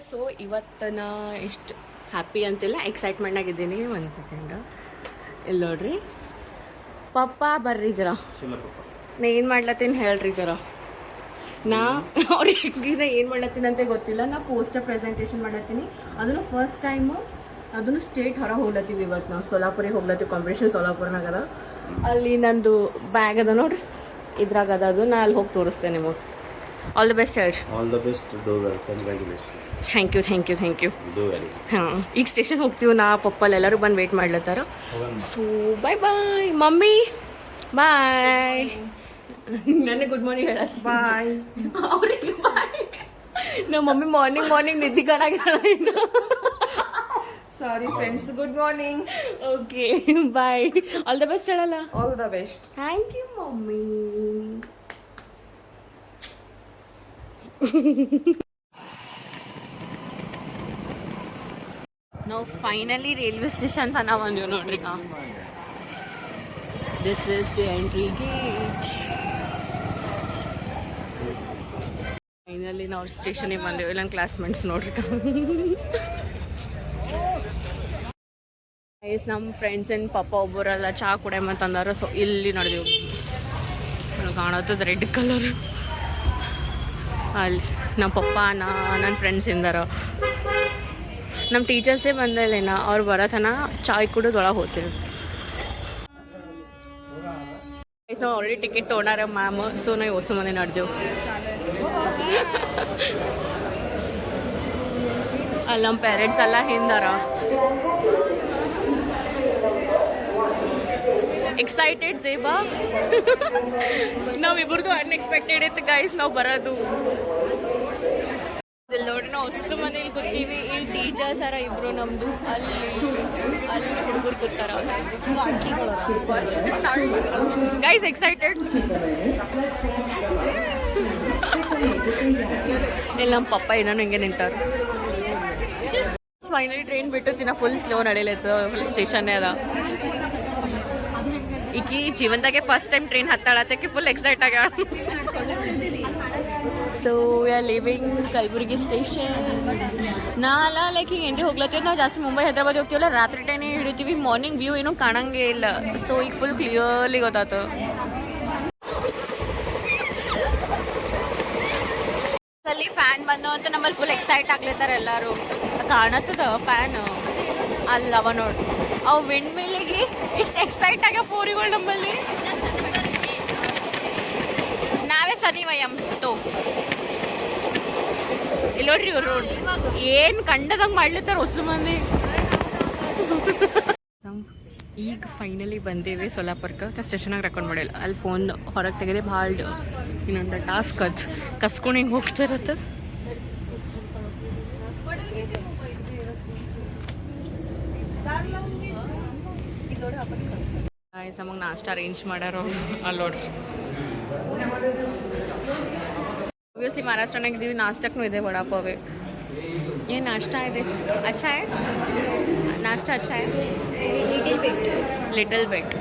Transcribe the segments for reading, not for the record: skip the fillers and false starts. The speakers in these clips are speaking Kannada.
ಸೊ ಇವತ್ತು ನಾ ಎಷ್ಟು ಹ್ಯಾಪಿ ಅಂತಿಲ್ಲ ಎಕ್ಸೈಟ್ಮೆಂಟ್ನಾಗಿದ್ದೀನಿ. ಒಂದು ಸೆಕೆಂಡ್ ಇಲ್ಲಿ ನೋಡ್ರಿ ಪಪ್ಪ ಬರ್ರಿ ಜರ. ನಾ ಏನು ಮಾಡ್ಲತ್ತೀನಿ ಹೇಳ್ರಿ ಜರ. ನಾ ಅವ್ರಿಗೆ ಏನು ಮಾಡ್ಲತ್ತೀನಿ ಅಂತ ಗೊತ್ತಿಲ್ಲ. ನಾ ಪೋಸ್ಟರ್ ಪ್ರೆಸೆಂಟೇಷನ್ ಮಾಡತ್ತೀನಿ. ಅದನ್ನು ಫಸ್ಟ್ ಟೈಮು ಅದನ್ನು ಸ್ಟೇಟ್ ಹೊರಗೆ ಹೋಗ್ಲತ್ತೀವಿ. ಇವತ್ತು ನಾವು ಸೋಲಾಪುರಿಗೆ ಹೋಗ್ಲತ್ತೀವಿ. ಕಾಂಪಿಟೇಷನ್ ಸೋಲಾಪುರ್ನಾಗ ಅದ. ಅಲ್ಲಿ ನಂದು ಬ್ಯಾಗ್ ಅದ ನೋಡ್ರಿ, ಇದ್ರಾಗ ಅದ. ಅದು ನಾ ಅಲ್ಲಿ ಹೋಗಿ ತೋರಿಸ್ತೇನೆ ನಿಮಗೆ. ಆಲ್ ದ ಬೆಸ್ಟ್ ಹೇಳ್ರಿ. All the best. Do well. Congratulation. Thank you. Do well. ಹಾಂ, ಈಗ ಸ್ಟೇಷನ್ ಹೋಗ್ತೀವಿ. ನಾ ಪಪ್ಪಲ್ಲಿ ಎಲ್ಲರೂ ಬಂದು ವೆಯ್ಟ್ ಮಾಡ್ಲತ್ತಾರ. So bye mummy. ಬಾಯ್. ನನಗೆ ಗುಡ್ ಮಾರ್ನಿಂಗ್ ಹೇಳ. ಬಾಯ್. ಅವ್ರಿಗೆ ಬಾಯ್. ನಮ್ಮ ಮಮ್ಮಿ ಮಾರ್ನಿಂಗ್ ನಿದ್ದೆ ಕಾಣಾಗ. Sorry friends, good morning. Okay bye. All the best ಹೇಳಲ್ಲ. All the best. Thank you mummy. ನಾವು ಫೈನಲಿ ರೈಲ್ವೆ ಸ್ಟೇಷನ್ ತನಕ ಬಂದೀವಿ ನೋಡ್ರಿ. This is the entry gate. Finally ನಾವು ಸ್ಟೇಷನಿಗೆ ಬಂದೇವಿ. ಇಲ್ಲ ಕ್ಲಾಸ್ಮೇಟ್ಸ್ ನೋಡ್ರಿ. ನಮ್ಮ ಫ್ರೆಂಡ್ಸ್ ಆ್ಯಂಡ್ ಪಪ್ಪ ಒಬ್ಬರೆಲ್ಲ ಚಹಾ ಕುಡಿಯಮಂತಂದಾರ. ಸೊ ಇಲ್ಲಿ ನಡೆದೆವು. ಕಾಣತ್ತದ ರೆಡ್ ಕಲರ್. ಅಲ್ಲಿ ನಮ್ಮ ಪಪ್ಪ ನನ್ನ ಫ್ರೆಂಡ್ಸ್ ಇಂದಾರ. ನಮ್ಮ ಟೀಚರ್ಸೇ ಬಂದಿಲ್ಲ. ಅವ್ರು ಬರೋತನ ಚಾಯ್ ಕುಡಿದು ಒಳಗೆ ಹೋಗ್ತೀವಿ. ನಾವು ಆಲ್ರೆಡಿ ಟಿಕೆಟ್ ತೊಗೊಂಡಾರ ಮ್ಯಾಮ್. ಸೊ ನಾವು ಹೊಸ ಮನೆ ನಡೆದೆವು. ಅಲ್ಲಿ ನಮ್ಮ ಪೇರೆಂಟ್ಸ್ ಎಲ್ಲ ಹಿಂದಾರ. ಎಕ್ಸೈಟೆಡ್ ಜೇಬಾ. ನಾವಿಬ್ರದ್ದು ಅನ್ಎಕ್ಸ್ಪೆಕ್ಟೆಡ್ ಇತ್ತು ಗೈಸ್ ನಾವು ಬರೋದು. ಇಲ್ಲಿ ನೋಡಿ ನಾವು ಹೊಸ ಮನೇಲಿ ಕೂತೀವಿ. ಇಲ್ಲಿ ಟೀಚರ್ಸ್ ಅರ ಇಬ್ರು ನಮ್ಮದು. ಅಲ್ಲಿ ಹುಡುಗರು ಕೂತಾರ. Guys excited. ಇಲ್ಲಿ ನಮ್ಮ ಪಪ್ಪ ಏನೋ ಹಿಂಗೆ ನಿಂತಾರ. ಫೈನಲಿ ಟ್ರೈನ್ ಬಿಟ್ಟು ದಿನ ಫುಲ್ ಸ್ಲೋ ನಡೆಯಲೈತು. ಫುಲ್ ಸ್ಟೇಷನ್ನೇ ಅದ. ಈಕಿ ಜೀವನದಾಗೆ ಫಸ್ಟ್ ಟೈಮ್ ಟ್ರೈನ್ ಹತ್ತಾಳತ್ತಕ್ಕೆ ಫುಲ್ ಎಕ್ಸೈಟ್ ಆಗ್ಯಾಳ. So we are leaving Kalaburagi station. ನಾಲ್ಲ ಲೈಕ್ ಈಗ ಎಂಟ್ರಿ ಹೋಗ್ಲತ್ತೀವಿ. ನಾವು ಜಾಸ್ತಿ ಮುಂಬೈ ಹೈದ್ರಾಬಾದ್ ಹೋಗ್ತೀವಲ್ಲ, ರಾತ್ರಿ ಟೈನೇ ಹಿಡಿತೀವಿ. ಮಾರ್ನಿಂಗ್ ವ್ಯೂ ಏನೂ ಕಾಣಂಗೇ ಇಲ್ಲ. ಸೊ ಈಗ ಫುಲ್ ಕ್ಲಿಯರ್ಲಿ ಗೊತ್ತಾಯ್ತು. ಅಲ್ಲಿ ಫ್ಯಾನ್ ಬಂದು ಅಂತ ನಮ್ಮಲ್ಲಿ ಫುಲ್ ಎಕ್ಸೈಟ್ ಆಗ್ಲತ್ತಾರೆ ಎಲ್ಲರೂ. ಕಾಣತ್ತದ ಫ್ಯಾನ್ ಅಲ್ಲವ ನೋಡಿ. ಅವು ವಿಂಡ್ ಮೇಲಿಗೆ ಎಷ್ಟು ಎಕ್ಸೈಟ್ ಆಗ್ಯಾವ ಪೋರಿಗಳು ನಮ್ಮಲ್ಲಿ. ನಾವೇ ಸರಿ ವಯಂ ತೋ. ಇಲ್ಲಿ ನೋಡ್ರಿ ಇವ್ರು ಏನು ಕಂಡದಂಗೆ ಮಾಡ್ಲತ್ತಾರ ಹೊಸ ಮಂದಿ. ಈಗ ಫೈನಲಿ ಬಂದೇವೆ ಸೋಲಾಪುರಕ್ಕೆ. ಸ್ಟೇಷನಾಗ ರೆಕಾರ್ಡ್ ಮಾಡಿಲ್ಲ. ಅಲ್ಲಿ ಫೋನ್ ಹೊರಗೆ ತೆಗೆದೆ ಭಾಳ ಇನ್ನೊಂದು ಟಾಸ್ಕ್ ಕಸ್ಕೊಂಡು ಹಿಂಗೆ ಹೋಗ್ತಿರತ್ತೆ. ನಮಗೆ ನಾಷ್ಟ ಅರೇಂಜ್ ಮಾಡ್ಯಾರ ಅಲ್ಲಿ ನೋಡ್ರಿ. ಒಬ್ವಿಯಸ್ಲಿ ಮಹಾರಾಷ್ಟ್ರನಾಗ ಇದ್ದೀವಿ. ನಾಷ್ಟಕ್ಕೂ ಇದೆ ವಡಾಪಾವೆ. ಏನು ನಾಷ್ಟ ಇದೆ? ಅಚ್ಚಾ ಹೈ ನಾಷ್ಟ. ಅಚ್ಚಾ ಹೈ ಲಿಟಲ್ ಬಿಟ್.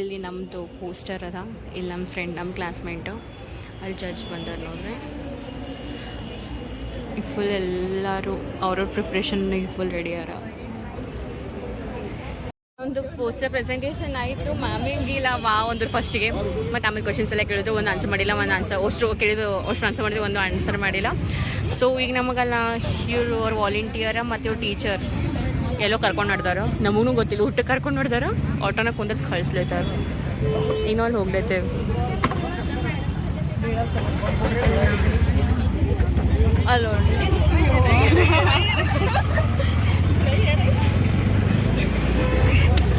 ಇಲ್ಲಿ ನಮ್ಮದು ಪೋಸ್ಟರ್ ಅದ. ಇಲ್ಲಿ ನಮ್ಮ ಫ್ರೆಂಡ್ ನಮ್ಮ ಕ್ಲಾಸ್ಮೇಟು ಅಲ್ಲಿ ಜಡ್ಜ್ ಬಂದಾರ ನೋಡ್ರಿ. ಈಗ ಫುಲ್ ಎಲ್ಲರೂ ಅವ್ರವ್ರ ಪ್ರಿಪ್ರೇಷನ್ನಿಗೆ ಫುಲ್ ರೆಡಿ ಅರ. ಒಂದು ಪೋಸ್ಟರ್ ಪ್ರೆಸೆಂಟೇಷನ್ ಆಯಿತು. ಮ್ಯಾಮಿಗಿಲ್ಲ ಒಂದು ಫಸ್ಟಿಗೆ. ಮತ್ತು ಆಮೇಲೆ ಕ್ವಶನ್ಸ್ ಎಲ್ಲ ಕೇಳಿದ್ರು. ಒಂದು ಆನ್ಸರ್ ಮಾಡಿಲ್ಲ, ಒಂದು ಆನ್ಸರ್ ಅಷ್ಟು ಕೇಳಿದ್ರು, ಅಷ್ಟು ಆನ್ಸರ್ ಮಾಡಿದ್ರು, ಒಂದು ಆನ್ಸರ್ ಮಾಡಿಲ್ಲ. ಸೊ ಈಗ ನಮಗೆಲ್ಲ ಇವರು ಅವ್ರ ವಾಲಂಟಿಯರ ಮತ್ತು ಇವ್ರು ಟೀಚರ್ ಎಲ್ಲೋ ಕರ್ಕೊಂಡು ನಡೆದಾರ. ನಮಗೂ ಗೊತ್ತಿಲ್ಲ. ಊಟಕ್ಕೆ ಕರ್ಕೊಂಡು ನಡೆದಾರ. ಆಟೋನ ಕುಂದರ್ಸಿ ಕಳಿಸ್ಲೇತಾರ. ಇನ್ನೂ ಅಲ್ಲಿ ಹೋಗ್ಲತ್ತೇವೆ. ಅಲ್ಲ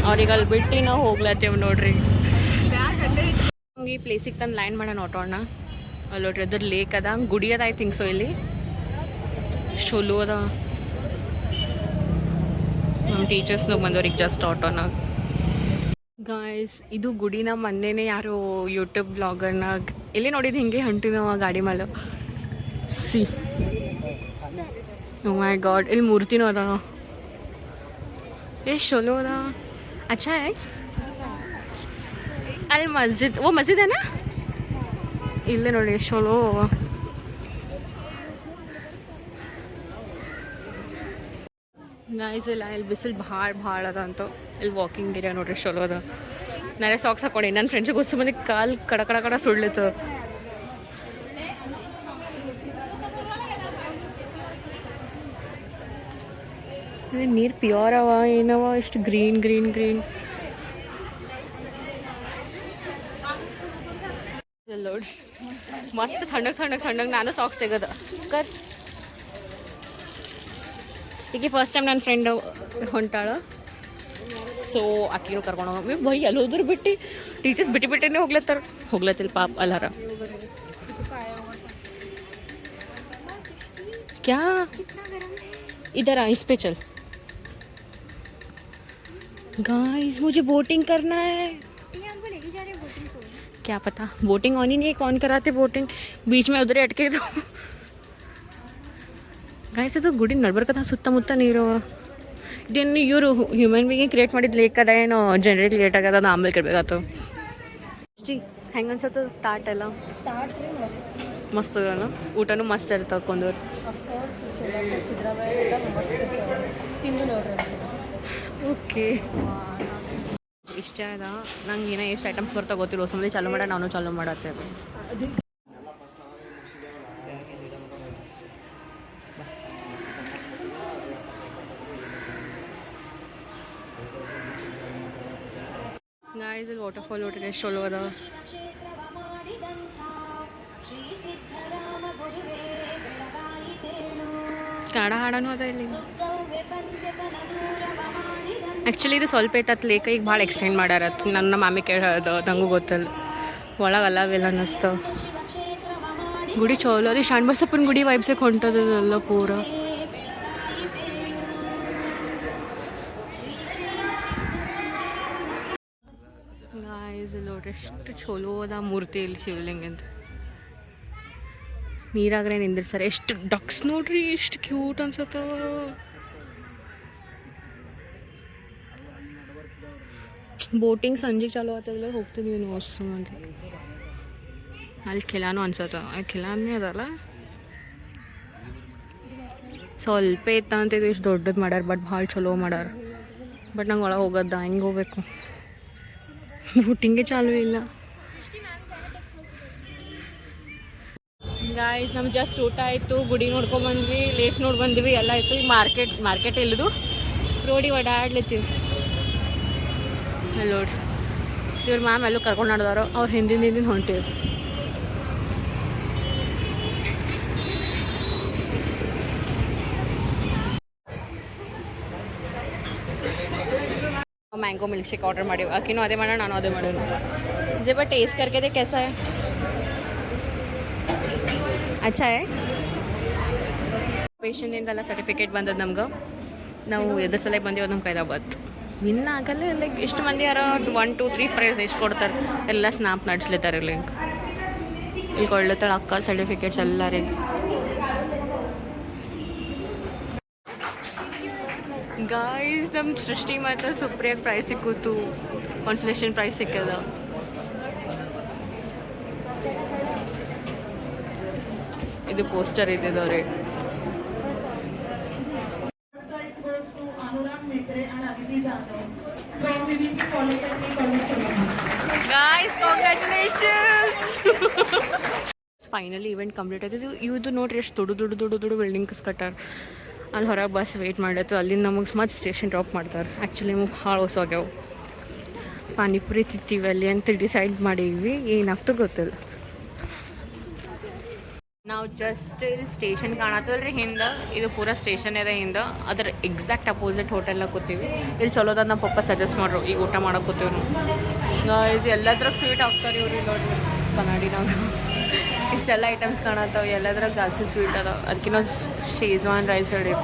ಅವ್ರಿಗೆ ಅಲ್ಲಿ ಬಿಟ್ಟು ನಾವು ಹೋಗ್ಲತ್ತೇವೆ ನೋಡ್ರಿ. ಈ ಪ್ಲೇಸಿಗೆ ತಂದು ಲ್ಯಾಂಡ್ ಮಾಡೋಣ ಆಟೋಣ. ಅಲ್ಲಿ ನೋಡ್ರಿ ಅದ್ರ ಲೇಕ್ ಅದ, ಗುಡಿ ಅದ ಐ ಥಿಂಕ್ ಸೊ. ಇಲ್ಲಿ ಚಲೋ ಅದ. ನಮ್ಮ ಟೀಚರ್ಸ್ನಾಗ ಬಂದವ್ರಿಗೆ ಜಸ್ಟ್ ಆಟೋನಾಗ. ಗಾಯ್ಸ್ ಇದು ಗುಡಿನ ಮೊನ್ನೆನೇ ಯಾರು ಯೂಟ್ಯೂಬ್ ಬ್ಲಾಗರ್ನಾಗ ಎಲ್ಲಿ ನೋಡಿದ್ದು ಹಿಂಗೆ ಹೊಂಟಿವಿ ನಾವು ಗಾಡಿ ಮೇಲೆ. ಸಿ ಓ ಮೈ ಗಾಡ್, ಇಲ್ಲಿ ಮೂರ್ತಿನೂ ಅದ. ಎಷ್ಟು ಚಲೋ ಅದ. अच्छा है ಅಲ್ಲಿ ಮಸ್ಜಿದ್. ಓ ಮಸ್ಜಿದ್ ಏನಾ ಇಲ್ಲೇ ನೋಡಿ ಎಷ್ಟು ಚಲೋ. ಗಾಯ್ಸ್ ಇಲ್ಲ ಇಲ್ಲಿ ಬಿಸಿಲು ಭಾಳ ಅದ ಅಂತ. ಇಲ್ಲಿ ವಾಕಿಂಗ್ ಏರಿಯಾ ನೋಡ್ರಿ ಚಲೋ ಅದ. ನಾನೇ ಸಾಕ್ಸ್ ಹಾಕೊಂಡೆ. ನನ್ನ ಫ್ರೆಂಡ್ಸಿಗೆ ಹೊಸ ಮಂದಿ ಕಾಲು ಕಡ ಸುಡ್ಲಿತ್ತು. ನೀರು ಪ್ಯೂರ್ ಅವ ಏನವ, ಇಷ್ಟು ಗ್ರೀನ್ ನೋಡಿ ಮಸ್ತ್ ತಣ್ಣಗೆ ನಾನು ಸಾಕ್ಸ್ ತೆಗೋದು ಕರ್. ಈಗ ಫಸ್ಟ್ ಟೈಮ್ ನನ್ನ ಫ್ರೆಂಡ್ ಹೊಂಟಾಳ, ಸೊ ಆಕಿನೂ ಕರ್ಕೊಂಡು ಹೋಗಿ ಬೈ ಅಲ್ಲಿ ಹೋದ್ರು ಬಿಟ್ಟು ಟೀಚರ್ಸ್ ಬಿಟ್ಟೇ ಹೋಗ್ಲತ್ತಿಲ್ಲ ಪಾಪ ಅಲ್ಲಾರ. क्या इधर आ, इस पे चल. गाइस मुझे बोटिंग करना है. ये हमको लेके जा रहे हैं बोटिंग को. क्या पता बोटिंग ऑन ही नहीं है, कौन कराते बोटिंग. बीच में उधर अटके तो गाइस ಅದು ಗುಡಿ ನಡ್ಬರ್ಕದ ಸುತ್ತಮುತ್ತ ನೀರು. ಇದೇನು ಇವರು ಹ್ಯೂಮನ್ ಬೀಯಿಂಗ್ ಕ್ರಿಯೇಟ್ ಮಾಡಿದ ಲೇಕ್ ಅದ ಏನೋ ಜನರೇಟ್ ಲೇಟ್ ಆಗದ, ಅದು ಆಮೇಲೆ ಕೇಳಬೇಕಾಯ್ತು. ಜಿ ಹೆಂಗೆ ಅನ್ಸತ್ತು ತಾಟ್ ಎಲ್ಲ? ಮಸ್ತ್ ಅದಲ್ಲ, ಊಟನೂ ಮಸ್ತ್ ಇರ್ತವೆ ಕೊಂದೂರು. ಓಕೆ ಇಷ್ಟ ಅದ. ನಂಗೆ ಏನೋ ಎಷ್ಟು ಐಟಮ್ಸ್ ಬರ್ತಾ ಗೊತ್ತಿಲ್ಲ. ಹೊಸ ಮಂದಿ ಚಾಲೂ ಮಾಡ, ನಾನು ಚಾಲೂ ಮಾಡತ್ತೇವೆ. ಗಾಯ್ಸ್ ಇಲ್ಲಿ ವಾಟರ್ಫಾಲ್ ನೋಡ್ರಿ ಎಷ್ಟು ಚಲೋ ಅದ. ಕನ್ನಡ ಹಾಡನೂ ಅದ ಇಲ್ಲಿ. ಆ್ಯಕ್ಚುಲಿ ಇದು ಸ್ವಲ್ಪ ಐತತ್ ಲೇಕ್, ಈಗ ಭಾಳ ಎಕ್ಸ್ಟೆಂಡ್ ಮಾಡ್ಯಾರ. ನನ್ನ ಮಾಮಿ ಕೇಳೋದು ನಂಗೂ ಗೊತ್ತಲ್ಲ. ಒಳಗೆ ಅಲ್ಲವೆಲ್ಲ ಅನ್ನಿಸ್ತು. ಗುಡಿ ಚಲೋ ಅದು. ಶಾಣ್ ಬಸಪ್ಪನ ಗುಡಿ ವೈಬ್ಸಕ್ಕೆ ಹೊಂಟದಲ್ಲ ಪೂರ. ಗಾಯ್ಸ್ ಇಲ್ಲಿ ನೋಡ್ರಿ ಎಷ್ಟು ಚಲೋ ಅದ ಮೂರ್ತಿ ಇಲ್ಲಿ ಶಿವಲಿಂಗ ಅಂತ. ನೀರಾಗ್ರೆ ನಿಂದಿರ್ತಾರೆ. ಎಷ್ಟು ಡಕ್ಸ್ ನೋಡ್ರಿ, ಎಷ್ಟು ಕ್ಯೂಟ್ ಅನ್ಸತ್ತ. ಬೋಟಿಂಗ್ ಸಂಜೆ ಚಾಲು ಆಗ್ತದಲ್ಲ, ಹೋಗ್ತಿದ್ವಿ ನಾವು ಅಷ್ಟು ಮಂದಿ. ಅಲ್ಲಿ ಖಿಲಾನು ಅನ್ಸತ್ತ. ಖಿಲಾನೇ ಅದಲ್ಲ, ಸ್ವಲ್ಪ ಇತ್ತಂತಿದ್ದು ಇಷ್ಟು ದೊಡ್ಡದು ಮಾಡ್ಯಾರ. ಬಟ್ ಭಾಳ ಚಲೋ ಮಾಡ್ಯಾರ. ಬಟ್ ನಂಗೆ ಒಳಗೆ ಹೋಗೋದ ಹೆಂಗೆ ಹೋಗ್ಬೇಕು, ಬೋಟಿಂಗೇ ಚಾಲು ಇಲ್ಲ. ಗಾಯ್ಸ್ ನಮ್ಗೆ ಜಸ್ಟ್ ಊಟ ಆಯಿತು, ಗುಡಿ ನೋಡ್ಕೊಂಬಂದ್ವಿ, ಲೇಕ್ ನೋಡಿ ಬಂದ್ವಿ, ಎಲ್ಲ ಆಯಿತು. ಈಗ ಮಾರ್ಕೆಟ್ ಇಲ್ಲದು ರೋಡಿಗೆ ಓಡಾಡ್ಲತ್ತೀವಿ. ಅಲ್ಲಿ ನೋಡ್ರಿ ಇವ್ರ ಮ್ಯಾಮ್ ಎಲ್ಲೂ ಕರ್ಕೊಂಡು ನಡೆದವರು, ಅವ್ರು ಹಿಂದಿನ ಹೊಂಟಿವಿ. मैंगो मिल्क शेक ऑर्डर ಮಾಡಿ. ಆಕಿನೂ ಅದೇ ಮಾಡೋಣ, ನಾನು ಅದೇ ಮಾಡೋಣ. जे बट टेस्ट करके दे कैसा है. अच्छा है. ಪೇಷಂಟಿಂದೆಲ್ಲ ಸರ್ಟಿಫಿಕೇಟ್ ಬಂದದ್ದು ನಮ್ಗೆ. ನಾವು ಎದ್ರ ಸಲ ಬಂದೀವಿ ನಮ್ಮ ಕೈದಾಗ ಬತ್ತು. ಇನ್ನು ಆಗಲ್ಲ. ಲೈಕ್ ಎಷ್ಟು ಮಂದಿ ಯಾರೋ 1 2 3 ಪ್ರೈಸ್ ಎಷ್ಟು ಕೊಡ್ತಾರೆ ಎಲ್ಲ ಸ್ನ್ಯಾಪ್ ನಡೆಸ್ಲಿದ್ದಾರೆ. ಲಿಂಕ್ ಇಲ್ಲಿ ಕೊಳ್ಳುತ್ತಾಳೆ ಅಕ್ಕ ಸರ್ಟಿಫಿಕೇಟ್ಸ್ ಎಲ್ಲರಿಗೆ. ಗಾಯ್ಸ್ ನಮ್ಮ ಸೃಷ್ಟಿ ಮತ್ತು ಸುಪ್ರಿಯಾಗೆ ಪ್ರೈಸ್ ಸಿಕ್ಕಿತು. ಕಾನ್ಸಲೇಷನ್ ಪ್ರೈಸ್ ಸಿಕ್ಕದ. ಇದು ಪೋಸ್ಟರ್ ಇದ್ದಿದ್ದವ್ರಿ. Guys congratulations. Finally event complete ಆಯ್ತು. ಇವ್ದು ನೋಡ್ರಿ ಎಷ್ಟು ದೊಡ್ಡ ಬಿಲ್ಡಿಂಗ್ಸ್ ಕಟ್ಟಾರ. ಅಲ್ಲಿ ಹೊರಗೆ ಬಸ್ ವೆಯ್ಟ್ ಮಾಡತ್ತು. ಅಲ್ಲಿಂದ ನಮಗೆ ಮತ್ತೆ ಸ್ಟೇಷನ್ ಡ್ರಾಪ್ ಮಾಡ್ತಾರೆ. ಆ್ಯಕ್ಚುಲಿ ನಮಗೆ ಭಾಳ ಹೊಸಾಗ್ಯಾವು. ಪಾನಿಪುರಿ ತಿಂತೀವಿ ಅಲ್ಲಿ ಅಂತ ಡಿಸೈಡ್ ಮಾಡೀವಿ. ಏನಾಗ್ತದೆ ಗೊತ್ತಿಲ್ಲ. ನಾವು ಜಸ್ಟ್ ಇಲ್ಲಿ ಸ್ಟೇಷನ್ ಕಾಣತ್ತಲ್ರಿ ಹಿಂದೆ, ಇದು ಪೂರ ಸ್ಟೇಷನ್ ಇದೆ ಹಿಂದೆ, ಅದ್ರ ಎಕ್ಸಾಕ್ಟ್ ಅಪೋಸಿಟ್ ಹೋಟೆಲ್ನಾಗ ಕೂತೀವಿ. ಇಲ್ಲಿ ಚಲೋದ ನಮ್ಮ ಪಪ್ಪ ಸಜೆಸ್ಟ್ ಮಾಡ್ರು, ಈಗ ಊಟ ಮಾಡೋಕೆ ಕೂತೀವಿ ನಾವು. ಇದು ಎಲ್ಲದ್ರಾಗ ಸ್ವೀಟ್ ಹಾಕ್ತಾರೆ ಇವ್ರು ಇಲ್ಲಿ ನೋಡ್ರಿ ಕನ್ನಡಿನಾಗ. ಇಷ್ಟೆಲ್ಲ ಐಟಮ್ಸ್ ಕಾಣತ್ತವ, ಎಲ್ಲದ್ರಾಗ ಜಾಸ್ತಿ ಸ್ವೀಟ್ ಅದಾವ. ಅದಕ್ಕಿನ್ನ ಶೇಜ್ವಾನ್ ರೈಸ್ ಹೇಳಿ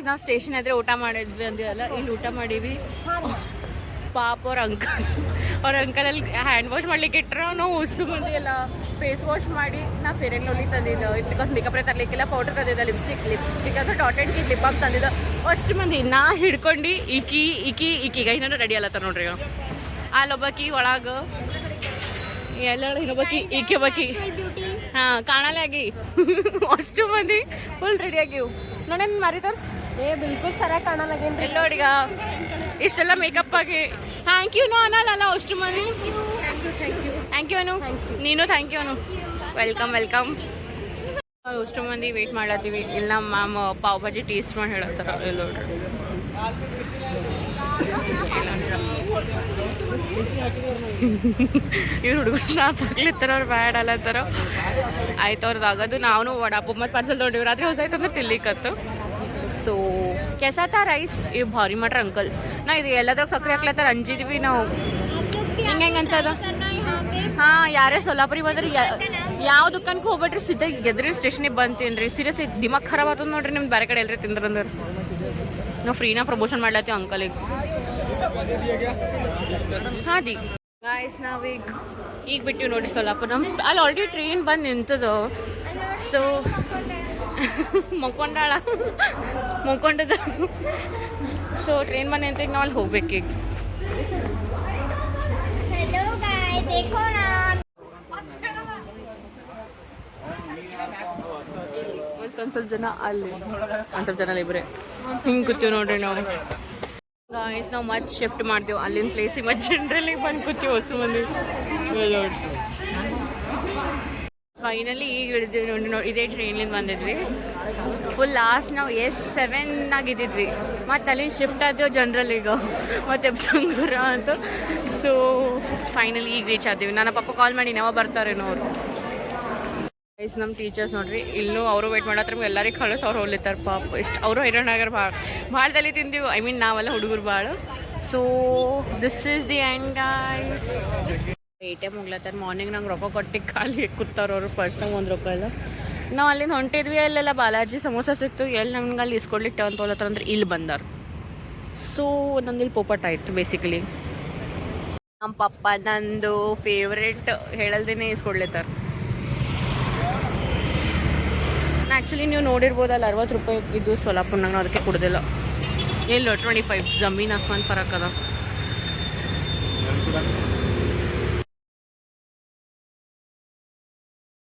ನಾವು ಸ್ಟೇಷನ್ ಹತ್ರ ಊಟ ಮಾಡಿದ್ವಿ ಅಂದಿವಲ್ಲ, ಇಲ್ಲಿ ಊಟ ಮಾಡೀವಿ. ಪಾಪ ಅವ್ರ ಅಂಕಲಲ್ಲಿ ಹ್ಯಾಂಡ್ ವಾಶ್ ಮಾಡ್ಲಿಕ್ಕೆ ಇಟ್ಟರೆ ನಾವು ಅಷ್ಟು ಮಂದಿ ಎಲ್ಲ ಫೇಸ್ ವಾಶ್ ಮಾಡಿ ನಾ ಫೇರ್ ಆ್ಯಂಡ್ ಲವ್ಲಿ ತಂದಿದ್ದು. ಬಿಕಾಸ್ ಮೇಕಪ್ ತರಲಿಕ್ಕೆಲ್ಲ ಪೌಡರ್ ತಂದಿದ್ದ, ಲಿಪ್ಸ್ಟಿಕ್ ಅಂದ್ರೆ ಡಾಟೆಡ್ ಕಿಟ್ ಲಿಪ್ ಬಾಮ್ ತಂದಿದ್ದ. ಅಷ್ಟು ಮಂದಿ ನಾ ಹಿಡ್ಕೊಂಡು ಈಕೀಗ ಇನ್ನೂ ರೆಡಿ ಅಲ್ಲತ್ತಾರ ನೋಡ್ರಿ. ಅಲ್ಲೊಬ್ಬಕಿ ಒಳಗೆ ಎಲ್ಲ ಇನ್ನೊಬ್ಬಕಿ ಈಕೆ ಒಬ್ಬಕಿ ಹಾಂ ಕಾಣಲ್ಲೇ ಆಗಿ ಅಷ್ಟು ಮಂದಿ ಫುಲ್ ರೆಡಿ ಆಗಿವು. ನೋಡೇನು ಮಾರಿ ತೋರ್ಸ್ बिल्कुल सारा खाना लगे ಎಲ್ಲೋಡಿಗ ಇಷ್ಟೆಲ್ಲ ಮೇಕಪ್ ಆಗಿ ಥ್ಯಾಂಕ್ ಯು ಅನ್ನಲ್ಲ ಅಷ್ಟು ಮಂದಿ. ಥ್ಯಾಂಕ್ ಯು ಅನು, ನೀನು ಥ್ಯಾಂಕ್ ಯು ಅನು. ವೆಲ್ಕಮ್ ಅಷ್ಟು ಮಂದಿ ವೆಯ್ಟ್ ಮಾಡ್ಲತ್ತೀವಿ. ಇಲ್ಲ ನಮ್ಮ ಮ್ಯಾಮ್ ಪಾವ್ ಭಾಜಿ ಟೇಸ್ಟ್ ಮಾಡಿ ಹೇಳತ್ತಾರ. ಇಲ್ಲಿ ನೋಡ್ರಿ ಇವ್ರು ಹುಡುಗರು ಸ್ನಾಪ್ ಹಾಕ್ಲಿತ್ತಾರ, ಅವ್ರು ಬ್ಯಾಡ್ ಅಲ್ಲತ್ತಾರ. ಆಯ್ತು ಅವ್ರದ್ದು ಆಗೋದು. ನಾವು ವಡಾಪು ಮತ್ತು ಪಾರ್ಸಲ್ ನೋಡಿವಿ. ರಾತ್ರಿ ಹೊಸ ಆಯ್ತು ಅಂದ್ರೆ ತಿನ್ಲಿಕ್ಕತ್ತು. ಸೊ ಕೆಸಾತ ರೈಸ್ ಇವು ಭಾರಿ ಮಾಡ್ರ ಅಂಕಲ್. ನಾ ಇದು ಎಲ್ಲದ್ರಾಗ ಸಕ್ಕರೆ ಹಾಕ್ಲತ್ತಾರ, ಅಂಜಿದ್ವಿ ನಾವು. ಹೆಂಗೆ ಅನ್ಸದ? ಹಾಂ, ಯಾರೇ ಸೊಲ್ಲಾಪುರಿ ಬಂದ್ರೆ ಯಾವ ದುಕಾನ್ಗೆ ಹೋಗ್ಬೇಡ್ರಿ, ಸಿದ್ಧ ಎದುರಿನ ಸ್ಟೇಷನಿಗೆ ಬಂತೀನ್ರಿ. ಸೀರಿಯಸ್ಲಿ ದಿಮಾಗ್ ಖರಾಬ್ ಆಗ್ತದ ನೋಡ್ರಿ ನಿಮ್ದು. ಬೇರೆ ಕಡೆ ಎಲ್ಲರಿ ತಿಂದ್ರಂದ್ರೆ ನಾವು ಫ್ರೀನ ಪ್ರಮೋಷನ್ ಮಾಡ್ಲತ್ತೀವಿ ಅಂಕಲಿಗೆ. ಹಾಂ ದಿ ಗಾಯ್ಸ್, ಈಗ ಬಿಟ್ಟಿವಿ ನೋಡ್ರಿ ಸೊಲ್ಲಾಪುರ. ಅಲ್ಲಿ ಆಲ್ರೆಡಿ ಟ್ರೈನ್ ಬಂದು ನಿಂತದು. ಸೊ ಮುಕ್ಕೊಂಡದ. ಸೊ ಟ್ರೈನ್ ಬಂದು ನಿಂತ ನಾವು ಅಲ್ಲಿ ಹೋಗ್ಬೇಕೀಗ. हेलो गाइस देखो ना ಒಂದು ಸ್ವಲ್ಪ ಜನ ಅಲ್ಲಿ, ಒಂದು ಸ್ವಲ್ಪ ಜನ ಇಬ್ಬರೇ ಹಿಂಗೆ ಕೂತೀವಿ ನೋಡ್ರಿ ನಾವು. ಗಾಯ್ಸ್ ನಾವು ಮತ್ತೆ ಶಿಫ್ಟ್ ಮಾಡ್ತೀವಿ ಅಲ್ಲಿನ ಪ್ಲೇಸಿಗೆ. ಮತ್ತೆ ಜನರಲ್ಲಿಗೆ ಬಂದು ಕೂತೀವಿ ಹೊಸ ಮಂದಿ ನೋಡಿ. ಫೈನಲಿ ಈಗ ಹಿಡಿದ್ವಿ ನೋಡಿ. ಇದೇ ಟ್ರೈನ್ಲಿಂದ ಬಂದಿದ್ವಿ. ಫುಲ್ ಲಾಸ್ಟ್ ನಾವು S7 ಮತ್ತು ಅಲ್ಲಿ ಶಿಫ್ಟ್ ಆದ್ವಿ ಜನರಲ್ಲಿಗ ಮತ್ತು ಎಬ್ಸಂಗೂರ ಅಂತ. ಸೊ ಫೈನಲಿ ಈಗ ರೀಚ್ ಆದ್ದೀವಿ. ನನ್ನ ಪಪ್ಪ ಕಾಲ್ ಮಾಡಿ ನಾವ ಬರ್ತಾರೇನೋ ಅವರು. ಗೈಸ್ ನಮ್ಮ ಟೀಚರ್ಸ್ ನೋಡ್ರಿ ಇಲ್ಲೂ ಅವರು ವೇಟ್ ಮಾಡತ್ರ. ಎಲ್ಲರಿಗೆ ಕಳಿಸ್ ಅವ್ರು ಹೋಗ್ಲಿತ್ತಾರೆ ಪಾಪ. ಎಷ್ಟು ಅವರು ಹೈರಾಣಾಗ್ಯಾರ. ಭಾಳ ತಲೆ ತಿಂದೀವಿ. ಐ ಮೀನ್ ನಾವೆಲ್ಲ ಹುಡುಗರು ಭಾಳ. So this is the end guys. ATM ಹೋಗ್ಲತ್ತಾರೆ. ಮಾರ್ನಿಂಗ್ ನಂಗೆ ರೊಕ್ಕ ಕೊಟ್ಟಿಗೆ ಖಾಲಿ ಕೂತಾರ ಅವರು. ಪರ್ಸ್ನಾಗ ಒಂದು ರೊಕ್ಕ ಇಲ್ಲ. ನಾವು ಅಲ್ಲಿಂದ ಹೊಂಟಿದ್ವಿ. ಅಲ್ಲೆಲ್ಲ ಬಾಲಾಜಿ ಸಮೋಸ ಸಿಕ್ತು. ಎಲ್ಲಿ ನಮ್ಗೆ ಅಲ್ಲಿ ಇಸ್ಕೊಡ್ಲಿಕ್ಕೆ ಅಂತ ಹೋಗ್ಲತ್ತಾರ ಅಂದ್ರೆ ಇಲ್ಲಿ ಬಂದಾರ. ಸೊ ನಂದು ಇಲ್ಲಿ ಪೋಪಟ್ ಆಯಿತು ಬೇಸಿಕಲಿ. ನಮ್ಮ ಪಪ್ಪ ನಂದು ಫೇವ್ರೇಟ್ ಹೇಳಲ್ದೇನೆ ಇಸ್ಕೊಡ್ಲತ್ತಾರ. ಆ್ಯಕ್ಚುಲಿ ನೀವು ನೋಡಿರ್ಬೋದಲ್ಲ 60 ರೂಪಾಯಿ ಇದ್ದು ಸೊಲ್ಲಾಪುರ್ನಾಗ. ಅದಕ್ಕೆ ಕೊಡೋದಿಲ್ಲ. ಎಲ್ಲೋ 25 ಜಮೀನ್ ಆಸ್ಮಾನ್ ಫರಕ್ ಅದ.